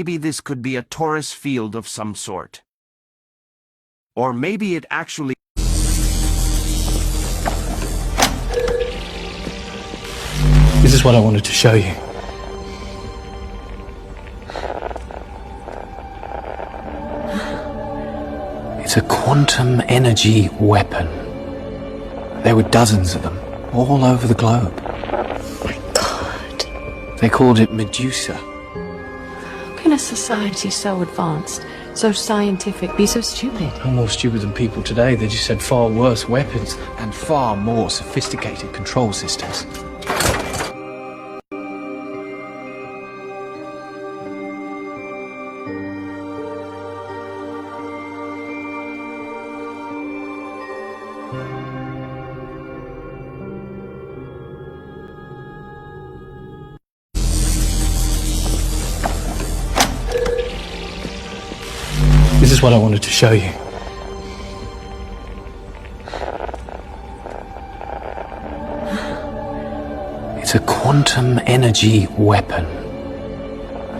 Maybe this could be a torus field of some sort. Or maybe it actually... This is what I wanted to show you. It's a quantum energy weapon. There were dozens of them, all over the globe. Oh my God. They called it Medusa. How can a society so advanced, so scientific, be so stupid? No more stupid than people today. They just had far worse weapons and far more sophisticated control systems. This is what I wanted to show you. It's a quantum energy weapon.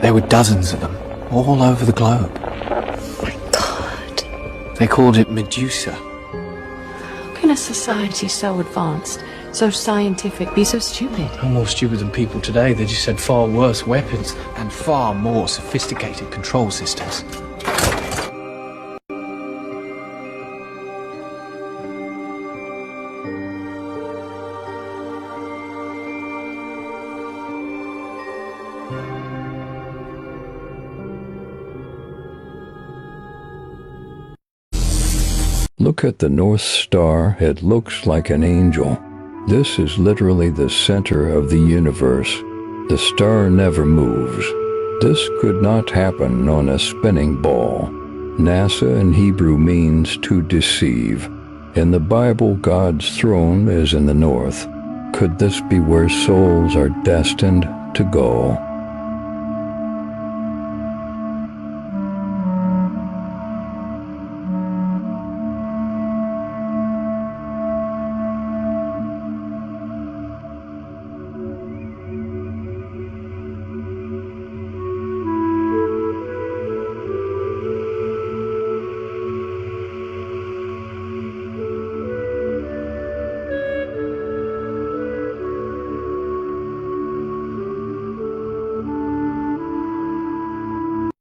There were dozens of them, all over the globe. Oh my God. They called it Medusa. How can a society so advanced, so scientific, be so stupid? No more stupid than people today. They just had far worse weapons and far more sophisticated control systems. Look at the North Star. It looks like an angel. This is literally the center of the universe. The star never moves. This could not happen on a spinning ball. NASA in Hebrew means to deceive. In the Bible, God's throne is in the north. Could this be where souls are destined to go?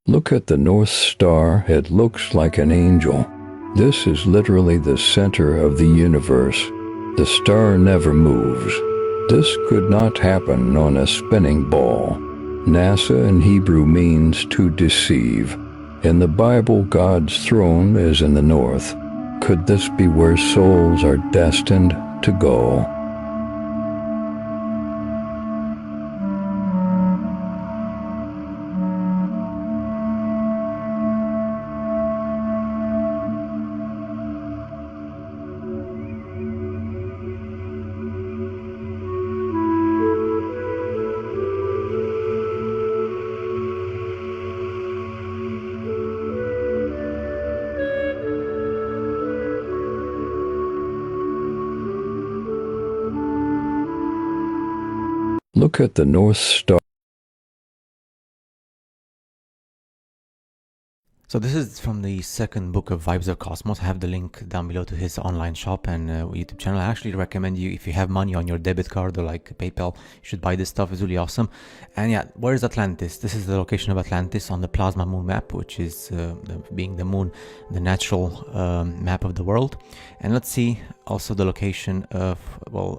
Look at the North Star. It looks like an angel. This is literally the center of the universe. The star never moves. This could not happen on a spinning ball. NASA in Hebrew means to deceive. In the Bible, God's throne is in the north. Could this be where souls are destined to go? Look at the North Star. So this is from the second book of Vibes of Cosmos. I have the link down below to his online shop and YouTube channel. I actually recommend you, if you have money on your debit card or like PayPal, you should buy this stuff. It's really awesome. And yeah, where is Atlantis? This is the location of Atlantis on the plasma moon map, which is being the moon, the natural map of the world. And let's see also the location of, well,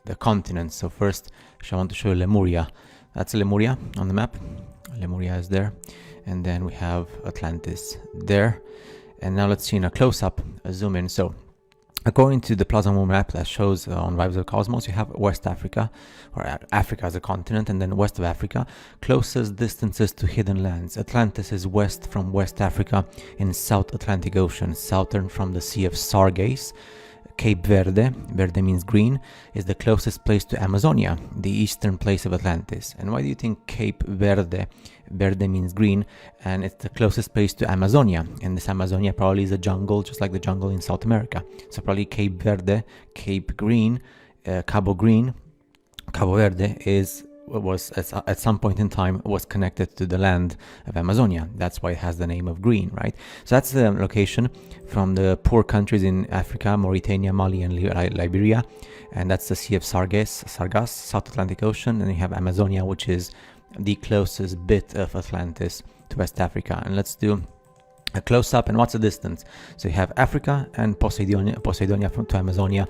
the continents. So first, I want to show you Lemuria. That's Lemuria on the map. Lemuria is there. And then we have Atlantis there. And now let's see in a close-up, a zoom in. So according to the plasma moon map that shows on Vibes of Cosmos, you have West Africa, or Africa as a continent, and then west of Africa, closest distances to hidden lands. Atlantis is west from West Africa in South Atlantic Ocean, southern from the Sea of Sargasse. Cape Verde, Verde means green, is the closest place to Amazonia, the eastern place of Atlantis. And why do you think Cape Verde, Verde means green, and it's the closest place to Amazonia? And this Amazonia probably is a jungle, just like the jungle in South America. So probably Cape Verde, Cape Green, Cabo Green, Cabo Verde is was at some point in time was connected to the land of Amazonia. That's why it has the name of green, right? So that's the location from the poor countries in Africa, Mauritania, Mali, and Liberia. And that's the Sea of Sargasso, South Atlantic Ocean. And you have Amazonia, which is the closest bit of Atlantis to West Africa. And let's do a close-up. And what's the distance? So you have Africa and Poseidonia to Amazonia,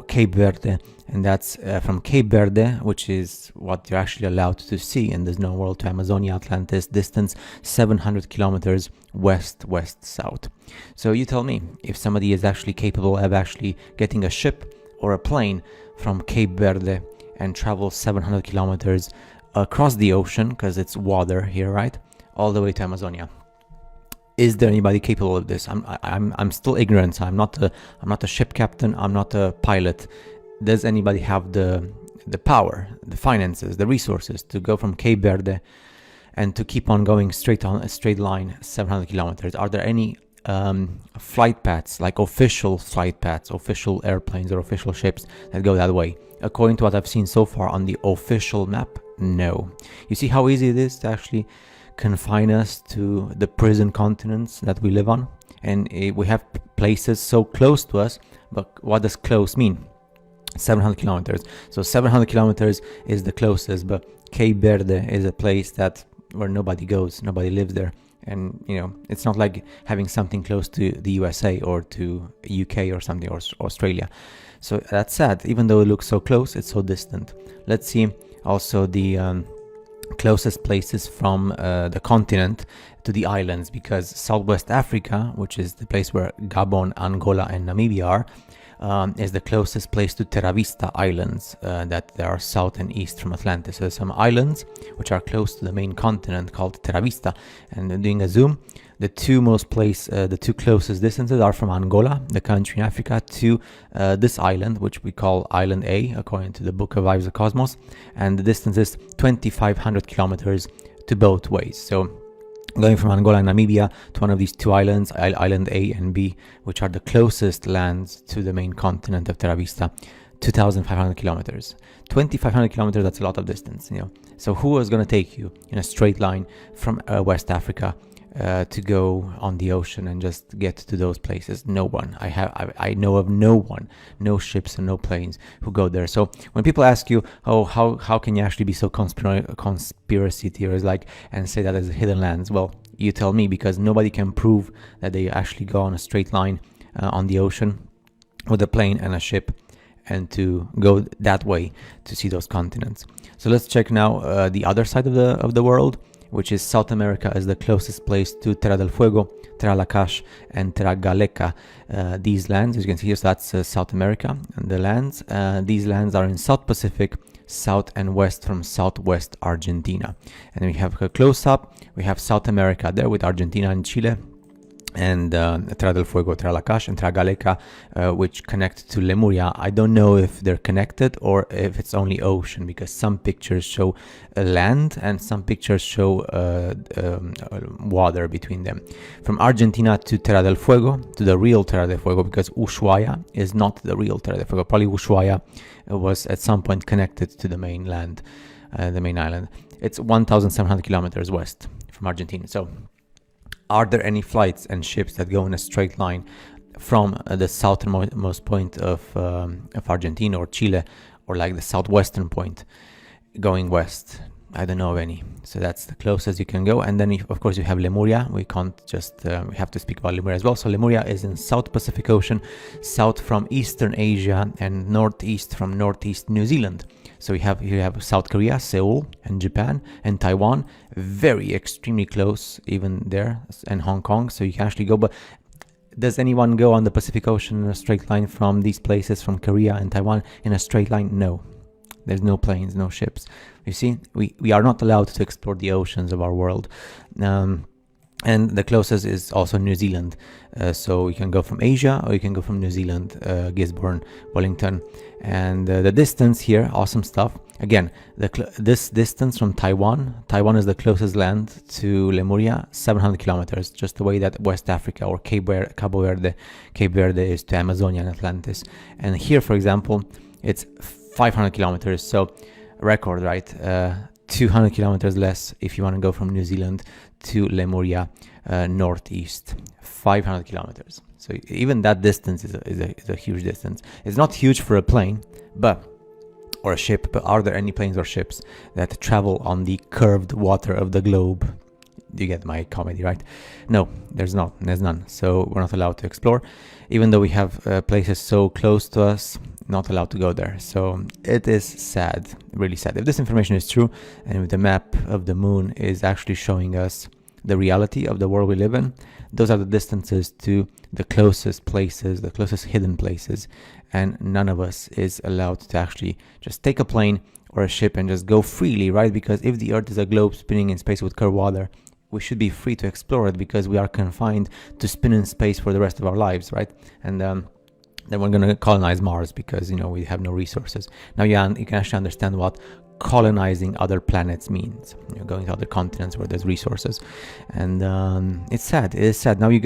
Cape Verde, and that's from Cape Verde, which is what you're actually allowed to see in this known world, to Amazonia, Atlantis, distance 700 kilometers west-south. So you tell me if somebody is actually capable of actually getting a ship or a plane from Cape Verde and travel 700 kilometers across the ocean, because it's water here, right, all the way to Amazonia. Is there anybody capable of this? I'm still ignorant. I'm not a ship captain. I'm not a pilot. Does anybody have the power, the finances, the resources to go from Cape Verde and to keep on going straight on a straight line 700 kilometers? Are there any flight paths, like official flight paths, official airplanes or official ships that go that way? According to what I've seen so far on the official map, no. You see how easy it is to actually confine us to the prison continents that we live on, and we have places so close to us. But what does close mean? 700 kilometers. So 700 kilometers is the closest, but Cape Verde is a place that where nobody goes, nobody lives there. And you know, it's not like having something close to the USA or to UK or something, or Australia. So that's sad. Even though it looks so close, it's so distant. Let's see also the closest places from the continent to the islands, because Southwest Africa, which is the place where Gabon, Angola, and Namibia are, is the closest place to Terra Vista Islands that there are south and east from Atlantis. So there's some islands which are close to the main continent called Terra Vista. And doing a zoom, the two closest distances are from Angola, the country in Africa, to this island, which we call Island A, according to the Book of Vibes of Cosmos. And the distance is 2,500 kilometers to both ways. So going from Angola and Namibia to one of these two islands, Island A and B, which are the closest lands to the main continent of Terra Vista, 2,500 kilometers. 2,500 kilometers, that's a lot of distance, you know. So who is going to take you in a straight line from West Africa to go on the ocean and just get to those places? No one. I know of no one, no ships and no planes who go there. So when people ask you, oh, how can you actually be so conspiracy theories like and say that there's hidden lands? Well, you tell me, because nobody can prove that they actually go on a straight line on the ocean with a plane and a ship and to go that way to see those continents. So let's check now the other side of the world, which is South America, is the closest place to Terra del Fuego, Terra Lakash, and Terra Galeca. These lands, as you can see here, so that's South America. And the lands, these lands are in South Pacific, south and west from southwest Argentina. And we have a close-up, we have South America there with Argentina and Chile, and Terra del Fuego, Terra Lakash, and Terra Galeca, which connect to Lemuria. I don't know if they're connected or if it's only ocean, because some pictures show land and some pictures show water between them. From Argentina to Terra del Fuego, to the real Terra del Fuego, because Ushuaia is not the real Terra del Fuego. Probably Ushuaia was at some point connected to the mainland, the main island. It's 1,700 kilometers west from Argentina. So are there any flights and ships that go in a straight line from the southernmost point of Argentina or Chile, or like the southwestern point going west? I don't know of any. So that's the closest you can go. And then of course you have Lemuria. We can't just we have to speak about Lemuria as well. So Lemuria is in South Pacific Ocean, south from Eastern Asia, and northeast from Northeast New Zealand. So you have South Korea, Seoul, and Japan, and Taiwan, very extremely close even there, and Hong Kong. So you can actually go. But does anyone go on the Pacific Ocean in a straight line from these places, from Korea and Taiwan, in a straight line? No. There's no planes, no ships. You see, we are not allowed to explore the oceans of our world. And the closest is also New Zealand. So you can go from Asia or you can go from New Zealand, Gisborne, Wellington. And the distance here, awesome stuff. Again, this distance from Taiwan is the closest land to Lemuria, 700 kilometers, just the way that West Africa or Cape Verde is to Amazonia and Atlantis. And here, for example, it's 500 kilometers. So record, right? 200 kilometers less if you want to go from New Zealand to Lemuria northeast, 500 kilometers. So even that distance is a huge distance. It's not huge for a plane, or a ship, but are there any planes or ships that travel on the curved water of the globe? You get my comedy, right? No, there's none. So we're not allowed to explore, even though we have places so close to us, not allowed to go there. So it is sad, really sad. If this information is true, and if the map of the moon is actually showing us the reality of the world we live in, those are the distances to the closest places, the closest hidden places, and none of us is allowed to actually just take a plane or a ship and just go freely, right? Because if the Earth is a globe spinning in space with curved water, we should be free to explore it, because we are confined to spin in space for the rest of our lives, right? And then we're going to colonize Mars because, we have no resources. Now you can actually understand what colonizing other planets means. Going to other continents where there's resources. And it's sad. It is sad. Now you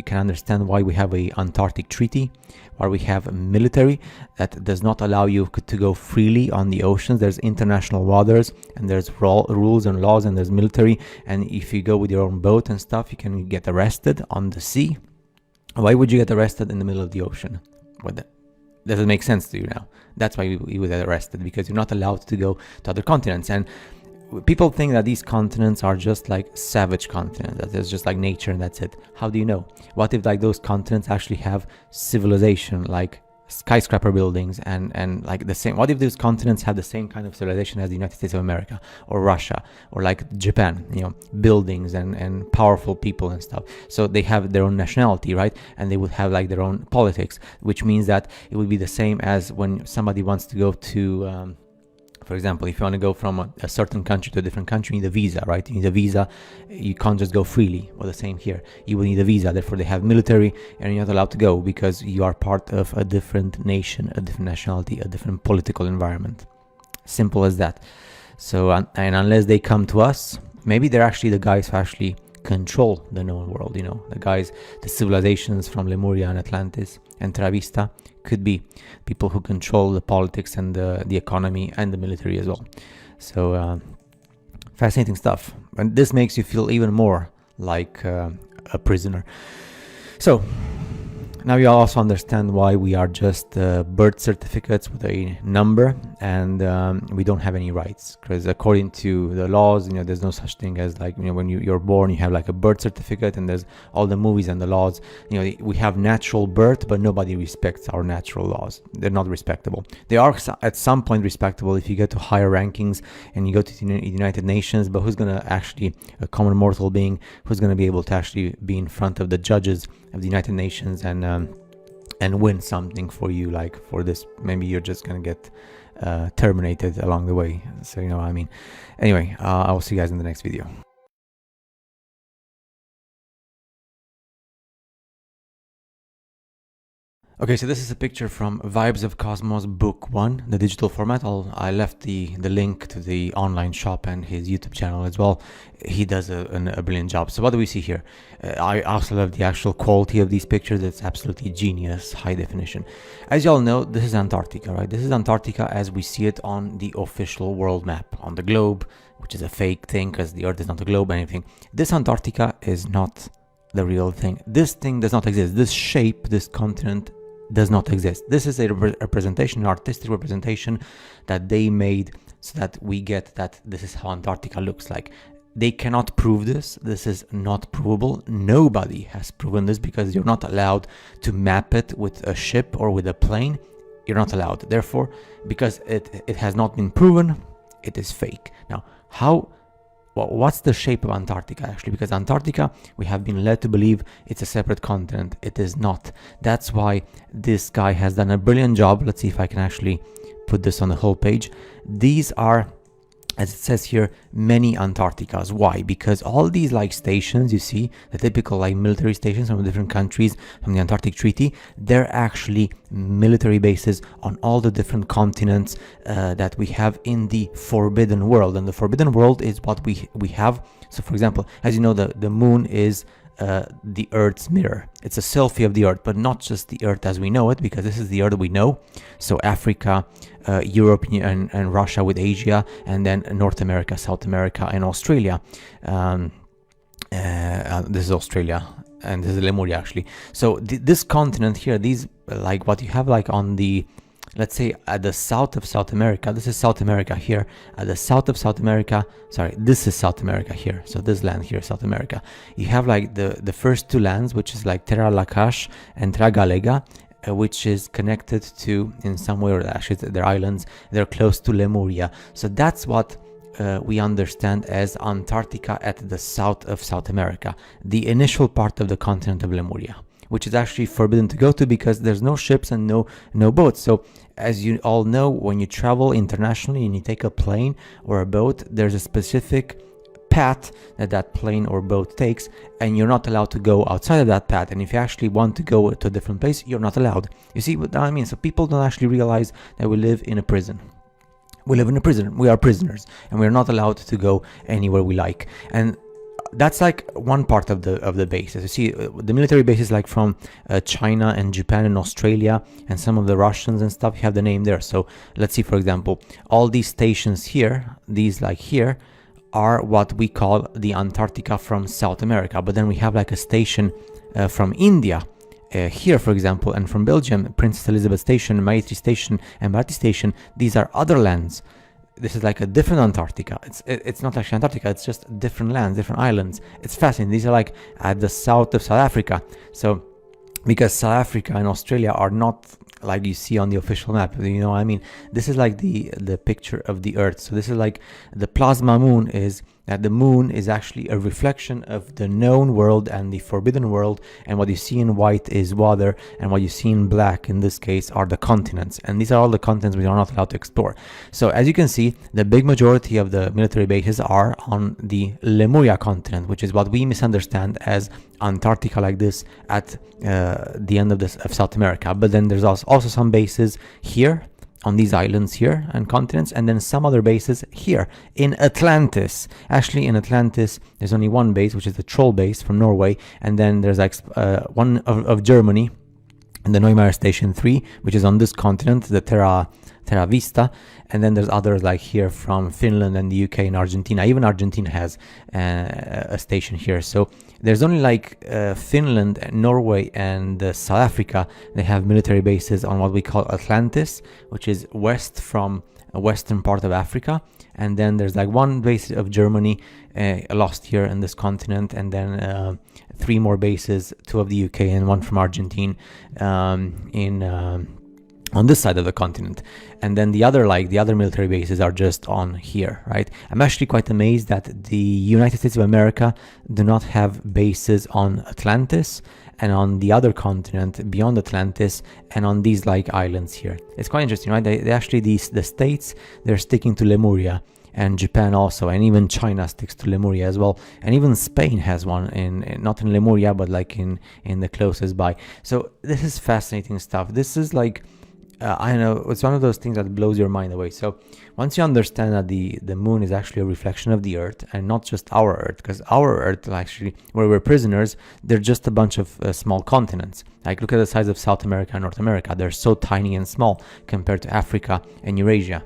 can understand why we have a Antarctic treaty, why we have a military that does not allow you to go freely on the oceans. There's international waters, and there's rules and laws, and there's military. And if you go with your own boat and stuff, you can get arrested on the sea. Why would you get arrested in the middle of the ocean? Does it make sense to you now? That's why you would get arrested, because you're not allowed to go to other continents. And people think that these continents are just like savage continents, that there's just like nature and that's it. How do you know? What if like those continents actually have civilization, like skyscraper buildings and like the same? What if those continents have the same kind of civilization as the United States of America or Russia or like Japan, buildings and powerful people and stuff? So they have their own nationality, right? And they would have like their own politics, which means that it would be the same as when somebody wants to go to for example, if you want to go from a certain country to a different country, you need a visa, right? You need a visa. You can't just go freely. Well, the same here. You will need a visa. Therefore, they have military, and you're not allowed to go because you are part of a different nation, a different nationality, a different political environment. Simple as that. So, and unless they come to us, maybe they're actually the guys who actually control the known world, the guys, the civilizations from Lemuria and Atlantis and Terra Vista could be people who control the politics and the economy and the military as well. So fascinating stuff, and this makes you feel even more like a prisoner. So now you also understand why we are just birth certificates with a number, and we don't have any rights, because according to the laws, there's no such thing as like, when you're born, you have like a birth certificate, and there's all the movies and the laws. We have natural birth, but nobody respects our natural laws. They're not respectable. They are at some point respectable if you get to higher rankings and you go to the United Nations, but who's going to actually, a common mortal being, who's going to be able to actually be in front of the judges of the United Nations and win something for you, like for this? Maybe you're just gonna get terminated along the way. So what I mean. Anyway, I will see you guys in the next video. Okay, so this is a picture from Vibes of Cosmos Book 1, the digital format. I left the link to the online shop and his YouTube channel as well. He does a brilliant job. So what do we see here? I also love the actual quality of these pictures. It's absolutely genius, high definition. As you all know, this is Antarctica, right? This is Antarctica as we see it on the official world map, on the globe, which is a fake thing because the Earth is not a globe or anything. This Antarctica is not the real thing. This thing does not exist. This shape, this continent, does not exist. This is a representation, an artistic representation that they made so that we get that this is how Antarctica looks like. They cannot prove this. This is not provable. Nobody has proven this because you're not allowed to map it with a ship or with a plane. You're not allowed. Therefore, because it has not been proven, it is fake. Now, what's the shape of Antarctica actually? Because Antarctica, we have been led to believe it's a separate continent. It is not. That's why this guy has done a brilliant job. Let's see if I can actually put this on the whole page. These are, as it says here, many Antarcticas. Why? Because all these like stations, you see, the typical like military stations from different countries from the Antarctic Treaty, they're actually military bases on all the different continents that we have in the forbidden world. And the forbidden world is what we have. So for example, as you know, the moon is the Earth's mirror. It's a selfie of the Earth, but not just the Earth as we know it, because this is the Earth we know. So Africa, Europe and Russia with Asia, and then North America, South America, and Australia. This is Australia, and this is Lemuria actually. So this continent here, these like what you have like on the, let's say at the south of South America, this is South America here, at the south of South America, sorry, this is South America here, so this land here is South America. You have like the first two lands, which is like Terra Lakash and Terra Galega, which is connected to, in some way, or actually they're islands, they're close to Lemuria. So that's what we understand as Antarctica at the south of South America, the initial part of the continent of Lemuria, which is actually forbidden to go to because there's no ships and no boats. So as you all know, when you travel internationally and you take a plane or a boat, there's a specific path that plane or boat takes, and you're not allowed to go outside of that path. And if you actually want to go to a different place, you're not allowed. You see what I mean? So people don't actually realize that we live in a prison. We live in a prison. We are prisoners, and we're not allowed to go anywhere we like. And that's like one part of the bases. You see, the military bases like from China and Japan and Australia and some of the Russians and stuff, you have the name there. So let's see, for example, all these stations here, these like here, are what we call the Antarctica from South America. But then we have like a station from India here, for example, and from Belgium, Princess Elizabeth Station, Maitri Station, and Bharti Station. These are other lands. This is like a different Antarctica. It's not actually Antarctica, it's just different lands, different islands. It's fascinating. These are like at the south of South Africa. So because South Africa and Australia are not like you see on the official map, you know what I mean? This is like the picture of the Earth. So this is like the plasma moon, is that the moon is actually a reflection of the known world and the forbidden world, and what you see in white is water, and what you see in black in this case are the continents, and these are all the continents we are not allowed to explore. So as you can see, the big majority of the military bases are on the Lemuria continent, which is what we misunderstand as Antarctica, like this at the end of South America. But then there's also some bases here on these islands here and continents, and then some other bases here in Atlantis. Actually, in Atlantis, there's only one base, which is the Troll base from Norway, and then there's like one of Germany, and the Neumayer Station 3, which is on this continent, the Terra Vista, and then there's others like here from Finland and the UK and Argentina. Even Argentina has a station here. So there's only like Finland, Norway, and South Africa. They have military bases on what we call Atlantis, which is west from a western part of Africa. And then there's like one base of Germany lost here in this continent, and then 3 more bases, 2 of the UK and 1 from Argentina on this side of the continent. And then the other military bases are just on here, right? I'm actually quite amazed that the United States of America do not have bases on Atlantis and on the other continent beyond Atlantis and on these like islands here. It's quite interesting, right? They actually, the states, they're sticking to Lemuria, and Japan also, and even China sticks to Lemuria as well, and even Spain has one in not in Lemuria, but like in the closest by. So this is fascinating stuff. This is like I know, it's one of those things that blows your mind away. So once you understand that the moon is actually a reflection of the Earth and not just our Earth, because our Earth, actually, where we're prisoners, they're just a bunch of small continents. Like, look at the size of South America and North America. They're so tiny and small compared to Africa and Eurasia.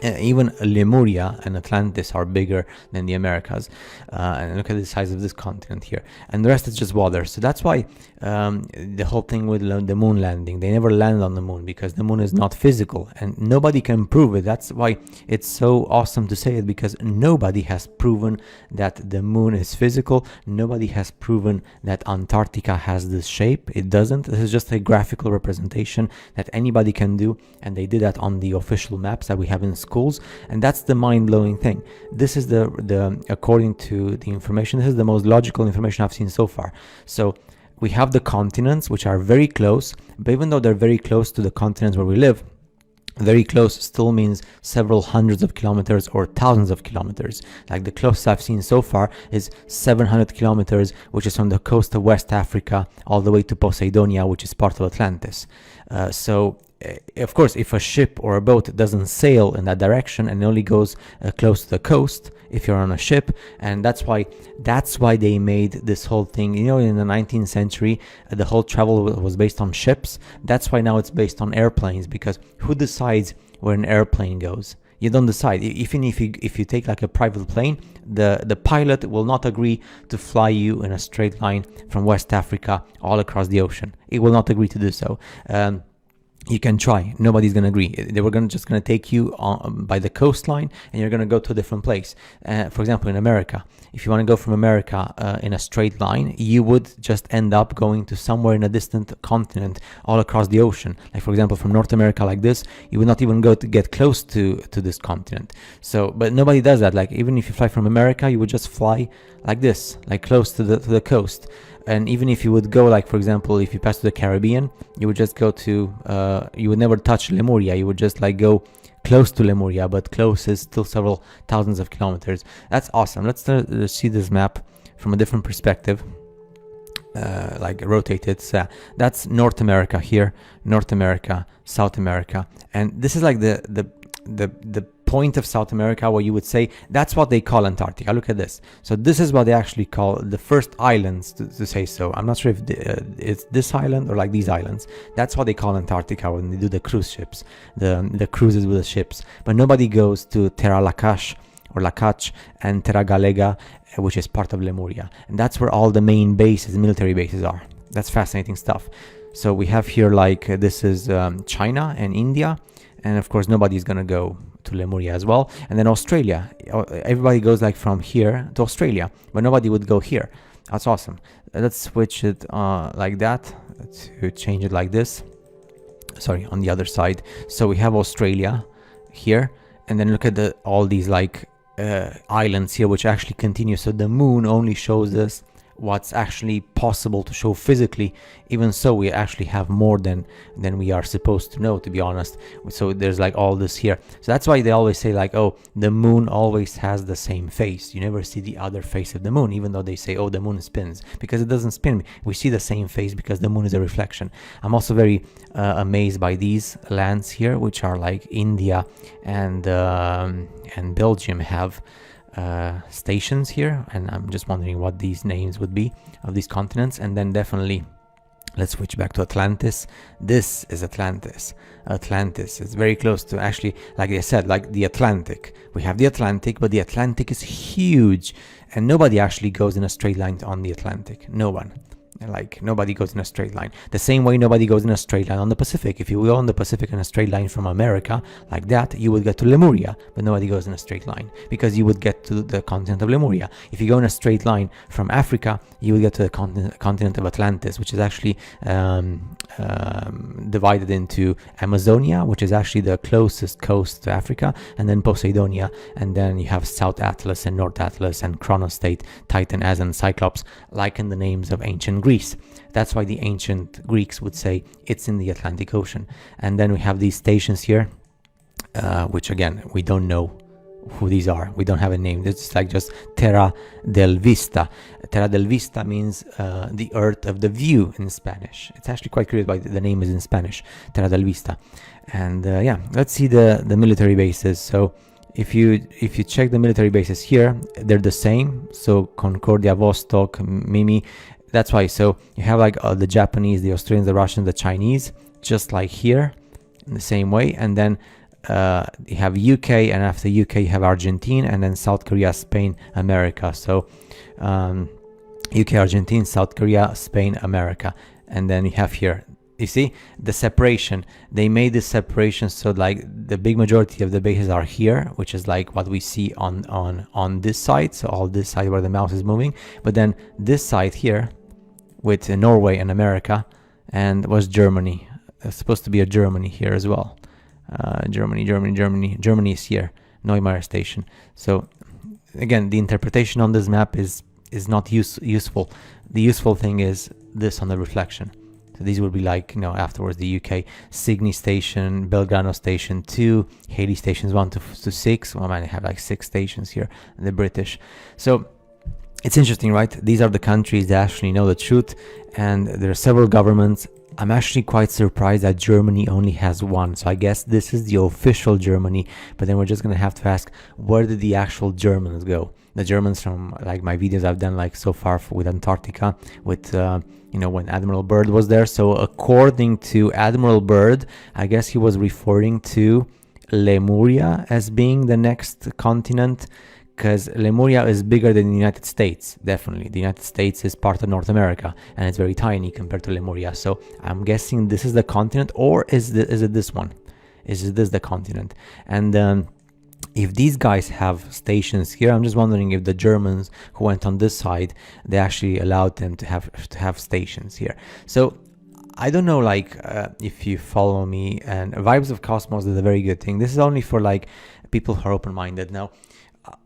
Even Lemuria and Atlantis are bigger than the Americas. And look at the size of this continent here. And the rest is just water. So that's why the whole thing with the moon landing, they never land on the moon because the moon is not physical and nobody can prove it. That's why it's so awesome to say it, because nobody has proven that the moon is physical. Nobody has proven that Antarctica has this shape. It doesn't. This is just a graphical representation that anybody can do. And they did that on the official maps that we have in schools, and that's the mind-blowing thing. This is the according to the information, this is the most logical information I've seen so far. So we have the continents, which are very close, but even though they're very close to the continents where we live, very close still means several hundreds of kilometers or thousands of kilometers. Like the closest I've seen so far is 700 kilometers, which is from the coast of West Africa all the way to Poseidonia, which is part of Atlantis. So of course, if a ship or a boat doesn't sail in that direction and only goes close to the coast, if you're on a ship, and that's why they made this whole thing. You know, in the 19th century, the whole travel was based on ships. That's why now it's based on airplanes, because who decides where an airplane goes? You don't decide. Even if you take like a private plane, the pilot will not agree to fly you in a straight line from West Africa all across the ocean. It will not agree to do so. You can try. Nobody's going to agree. They were just going to take you by the coastline, and you're going to go to a different place. For example, in America, if you want to go from America in a straight line, you would just end up going to somewhere in a distant continent all across the ocean. Like, for example, from North America like this, you would not even go to get close to this continent. So, but nobody does that. Like, even if you fly from America, you would just fly like this, like close to the coast. And even if you would go, like, for example, if you pass to the Caribbean, you would just go to, you would never touch Lemuria. You would just like go close to Lemuria, but close is still several thousands of kilometers. That's awesome. Let's see this map from a different perspective, like rotate it. So that's North America here, North America, South America. And this is like the point of South America where you would say that's what they call Antarctica. Look at this. So this is what they actually call the first islands to say so. I'm not sure if it's this island or like these islands. That's what they call Antarctica when they do the cruise ships, the cruises with the ships. But nobody goes to Terra Lakash or Lakach and Terra Galega, which is part of Lemuria. And that's where all the main bases, military bases are. That's fascinating stuff. So we have here like this is China and India. And of course, nobody's going to go to Lemuria as well. And then Australia. Everybody goes like from here to Australia, but nobody would go here. That's awesome. Let's switch it like that. Let's change it like this. Sorry, on the other side. So we have Australia here. And then look at all these like islands here, which actually continue. So the moon only shows us what's actually possible to show physically. Even so, we actually have more than we are supposed to know, to be honest. So there's like all this here. So that's why they always say like, oh, the moon always has the same face. You never see the other face of the moon, even though they say, oh, the moon spins, because it doesn't spin. We see the same face because the moon is a reflection. I'm also very amazed by these lands here, which are like India and Belgium have stations here, and I'm just wondering what these names would be of these continents. And then definitely let's switch back to Atlantis. This is Atlantis. Atlantis is very close to, actually, like I said, like the Atlantic. We have the Atlantic, but the Atlantic is huge, and nobody actually goes in a straight line on the Atlantic. No one. Like, nobody goes in a straight line. The same way nobody goes in a straight line on the Pacific. If you go on the Pacific in a straight line from America, like that, you would get to Lemuria, but nobody goes in a straight line, because you would get to the continent of Lemuria. If you go in a straight line from Africa, you would get to the continent of Atlantis, which is actually divided into Amazonia, which is actually the closest coast to Africa, and then Poseidonia, and then you have South Atlas and North Atlas and Chronostate, Titan, As, and Cyclops, like in the names of ancient Greece. That's why the ancient Greeks would say it's in the Atlantic Ocean. And then we have these stations here, which again, we don't know who these are. We don't have a name. It's like just Terra del Vista. Terra del Vista means the earth of the view in Spanish. It's actually quite curious why the name is in Spanish, Terra del Vista. And yeah, let's see the military bases. So if you check the military bases here, they're the same. So Concordia, Vostok, Mimi. That's why. So you have like the Japanese, the Australians, the Russians, the Chinese, just like here in the same way. And then you have UK, and after UK you have Argentina, and then South Korea, Spain, America. So UK, Argentina, South Korea, Spain, America. And then you have here, you see the separation. They made this separation so like the big majority of the bases are here, which is like what we see on this side. So all this side where the mouse is moving, but then this side here with Norway and America, and was Germany. There's supposed to be a Germany here as well. Germany is here, Neumayer station. So again, the interpretation on this map is not useful. The useful thing is this on the reflection. So these would be like, you know, afterwards the UK, Sydney station, Belgrano station 2, Haiti stations 1 to 6. Well, man, they have like 6 stations here, the British. So it's interesting, right? These are the countries that actually know the truth, and there are several governments I'm actually quite surprised that Germany only has one. So I guess this is the official Germany, but then we're just going to have to ask, where did the actual Germans go? The Germans from like my videos I've done like so far with Antarctica, with you know, when Admiral Byrd was there. So according to Admiral Byrd, I guess he was referring to Lemuria as being the next continent, because Lemuria is bigger than the United States. Definitely the United States is part of North America and it's very tiny compared to Lemuria. So I'm guessing this is the continent, or is it this one? Is this the continent? And if these guys have stations here, I'm just wondering if the Germans who went on this side, they actually allowed them to have stations here. So I don't know, like if you follow me, and Vibes of Cosmos is a very good thing. This is only for like people who are open-minded. Now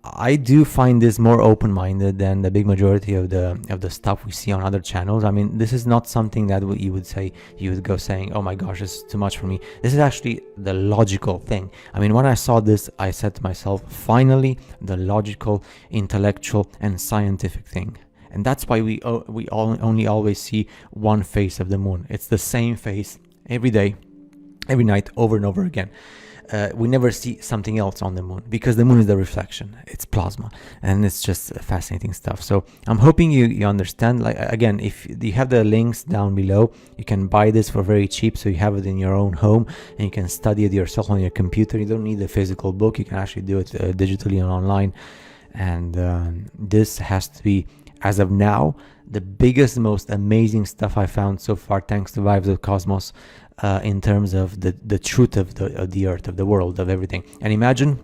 I do find this more open-minded than the big majority of the stuff we see on other channels. I mean, this is not something that you would go saying, oh my gosh, this is too much for me. This is actually the logical thing. I mean, when I saw this, I said to myself, finally, the logical, intellectual, and scientific thing. And that's why we only always see one face of the moon. It's the same face every day, every night, over and over again. We never see something else on the moon, because the moon is the reflection, it's plasma, and it's just fascinating stuff. So I'm hoping you understand. Like, again, if you have the links down below, you can buy this for very cheap, so you have it in your own home and you can study it yourself on your computer. You don't need a physical book, you can actually do it digitally and online. And this has to be, as of now, the biggest, most amazing stuff I found so far, thanks to Vibes of Cosmos, in terms of the truth of the earth, of the world, of everything. And imagine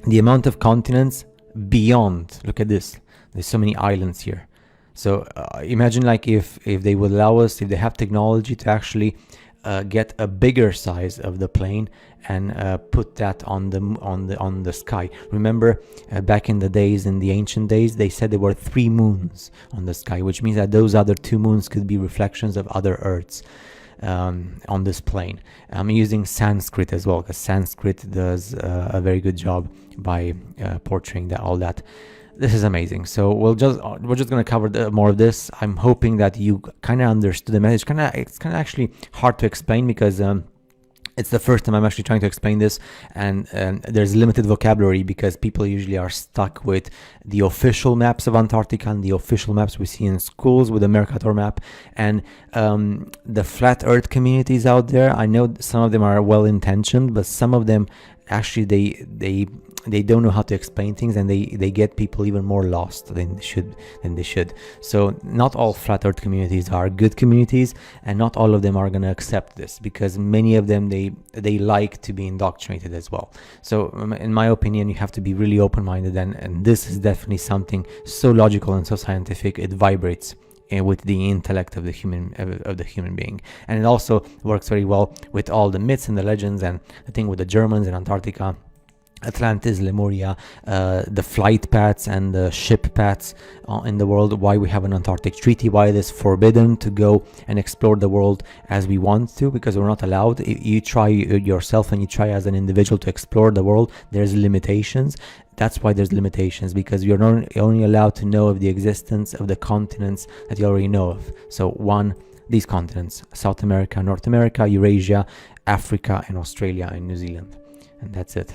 the amount of continents beyond. Look at this, there's so many islands here. So imagine, like, if they would allow us, if they have technology to actually get a bigger size of the plane and put that on the sky. Remember, back in the days, in the ancient days, they said there were 3 moons on the sky, which means that those other 2 moons could be reflections of other earths on this plane. I'm using Sanskrit as well, because Sanskrit does a very good job by portraying all that. This is amazing. So we're just going to cover more of this. I'm hoping that you kind of understood the message. It's kind of actually hard to explain, because it's the first time I'm actually trying to explain this, and there's limited vocabulary, because people usually are stuck with the official maps of Antarctica and the official maps we see in schools with the Mercator map, and the flat earth communities out there. I know some of them are well intentioned, but some of them actually they don't know how to explain things, and they get people even more lost than they should. So not all flat earth communities are good communities, and not all of them are going to accept this, because many of them they like to be indoctrinated as well. So in my opinion, you have to be really open-minded, and this is definitely something so logical and so scientific, it vibrates with the intellect of the human being. And it also works very well with all the myths and the legends, and the thing with the Germans and Antarctica, Atlantis, Lemuria, the flight paths and the ship paths in the world, why we have an Antarctic Treaty, why it is forbidden to go and explore the world as we want to, because we're not allowed. If you try yourself and you try as an individual to explore the world, there's limitations. That's why there's limitations, because you're not only allowed to know of the existence of the continents that you already know of. So these continents: South America, North America, Eurasia, Africa, and Australia and New Zealand. And that's it.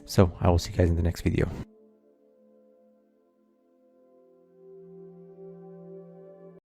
So I will see you guys in the next video.